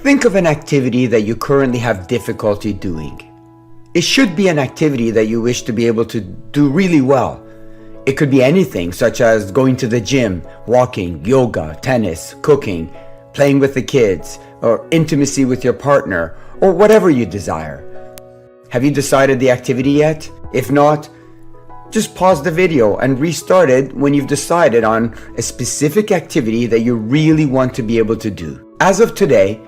Think of an activity that you currently have difficulty doing. It should be an activity that you wish to be able to do really well. It could be anything, such as going to the gym, walking, yoga, tennis, cooking, playing with the kids, or intimacy with your partner, or whatever you desire. Have you decided the activity yet? If not, just pause the video and restart it when you've decided on a specific activity that you really want to be able to do. As of today,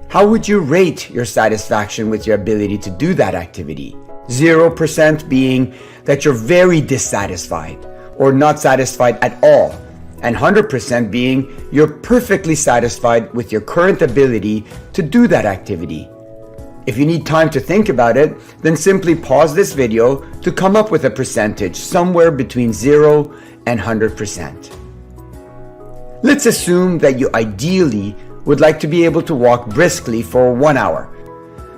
how would you rate your satisfaction with your ability to do that activity? 0% being that you're very dissatisfied or not satisfied at all, and 100% being you're perfectly satisfied with your current ability to do that activity. If you need time to think about it, then simply pause this video to come up with a percentage somewhere between 0 and 100%. Let's assume that you ideally would like to be able to walk briskly for 1 hour.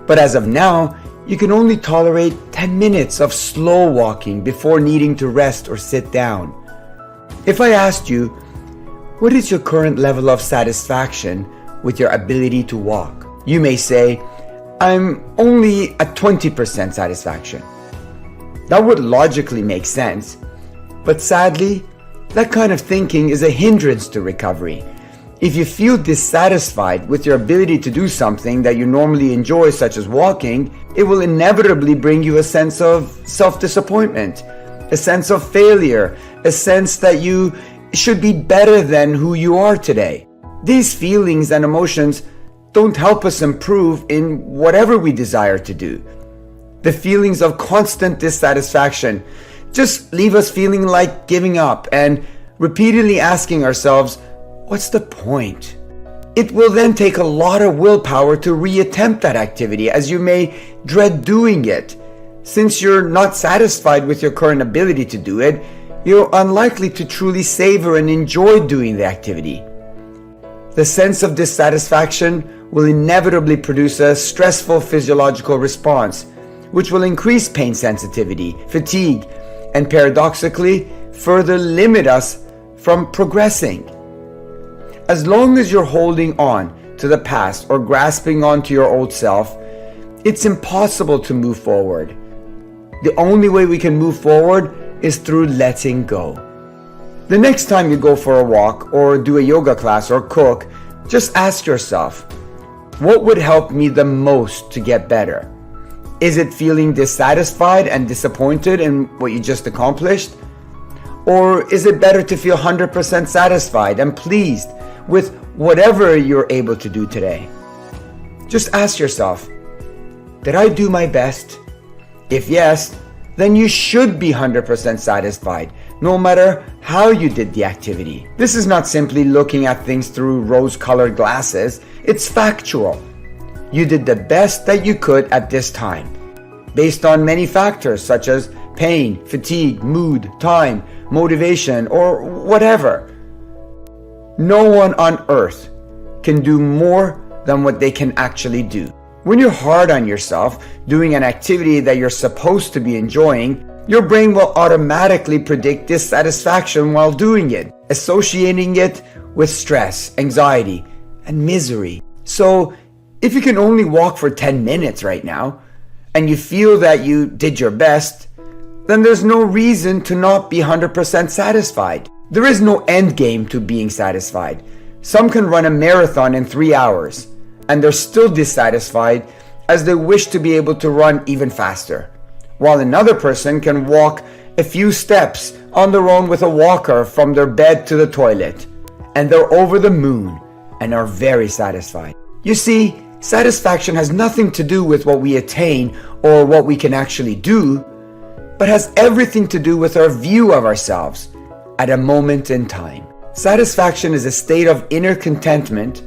But as of now, you can only tolerate 10 minutes of slow walking before needing to rest or sit down. If I asked you, what is your current level of satisfaction with your ability to walk? You may say, I'm only at 20% satisfaction. That would logically make sense, but sadly, that kind of thinking is a hindrance to recovery. If you feel dissatisfied with your ability to do something that you normally enjoy, such as walking, it will inevitably bring you a sense of self-disappointment, a sense of failure, a sense that you should be better than who you are today. These feelings and emotions don't help us improve in whatever we desire to do. The feelings of constant dissatisfaction just leave us feeling like giving up and repeatedly asking ourselves, what's the point? It will then take a lot of willpower to reattempt that activity, as you may dread doing it. Since you're not satisfied with your current ability to do it, you're unlikely to truly savor and enjoy doing the activity. The sense of dissatisfaction will inevitably produce a stressful physiological response, which will increase pain sensitivity, fatigue, and paradoxically further limit us from progressing. As long as you're holding on to the past or grasping onto your old self, it's impossible to move forward. The only way we can move forward is through letting go. The next time you go for a walk or do a yoga class or cook, just ask yourself, what would help me the most to get better? Is it feeling dissatisfied and disappointed in what you just accomplished? Or is it better to feel 100% satisfied and pleased with whatever you're able to do today? Just ask yourself, did I do my best? If yes, then you should be 100% satisfied, no matter how you did the activity. This is not simply looking at things through rose-colored glasses, it's factual. You did the best that you could at this time, based on many factors such as pain, fatigue, mood, time, motivation, or whatever. No one on earth can do more than what they can actually do. When you're hard on yourself doing an activity that you're supposed to be enjoying, your brain will automatically predict dissatisfaction while doing it, associating it with stress, anxiety, and misery. So, if you can only walk for 10 minutes right now, and you feel that you did your best, then there's no reason to not be 100% satisfied. There is no end game to being satisfied. Some can run a marathon in 3 hours, and they're still dissatisfied as they wish to be able to run even faster, while another person can walk a few steps on their own with a walker from their bed to the toilet, and they're over the moon and are very satisfied. You see, satisfaction has nothing to do with what we attain or what we can actually do, but has everything to do with our view of ourselves at a moment in time. Satisfaction is a state of inner contentment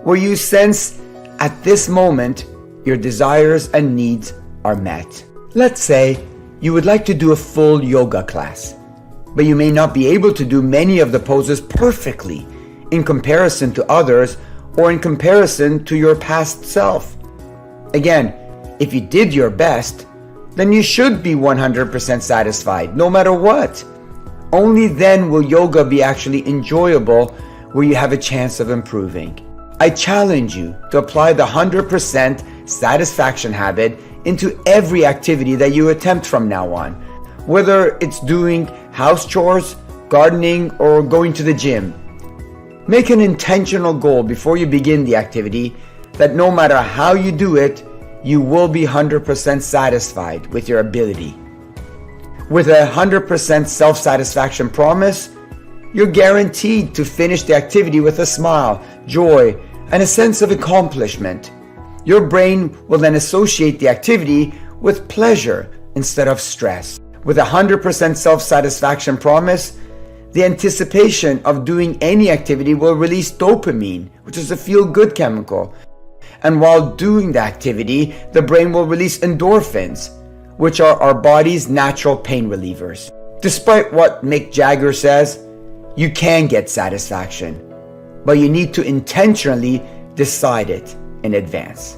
where you sense at this moment your desires and needs are met. Let's say you would like to do a full yoga class, but you may not be able to do many of the poses perfectly in comparison to others or in comparison to your past self. Again, if you did your best, then you should be 100% satisfied no matter what. Only then will yoga be actually enjoyable, where you have a chance of improving. I challenge you to apply the 100% satisfaction habit into every activity that you attempt from now on, whether it's doing house chores, gardening, or going to the gym. Make an intentional goal before you begin the activity that no matter how you do it, you will be 100% satisfied with your ability. With a 100% self-satisfaction promise, you're guaranteed to finish the activity with a smile, joy, and a sense of accomplishment. Your brain will then associate the activity with pleasure instead of stress. With a 100% self-satisfaction promise, the anticipation of doing any activity will release dopamine, which is a feel-good chemical. And while doing the activity, the brain will release endorphins, which are our body's natural pain relievers. Despite what Mick Jagger says, you can get satisfaction, but you need to intentionally decide it in advance.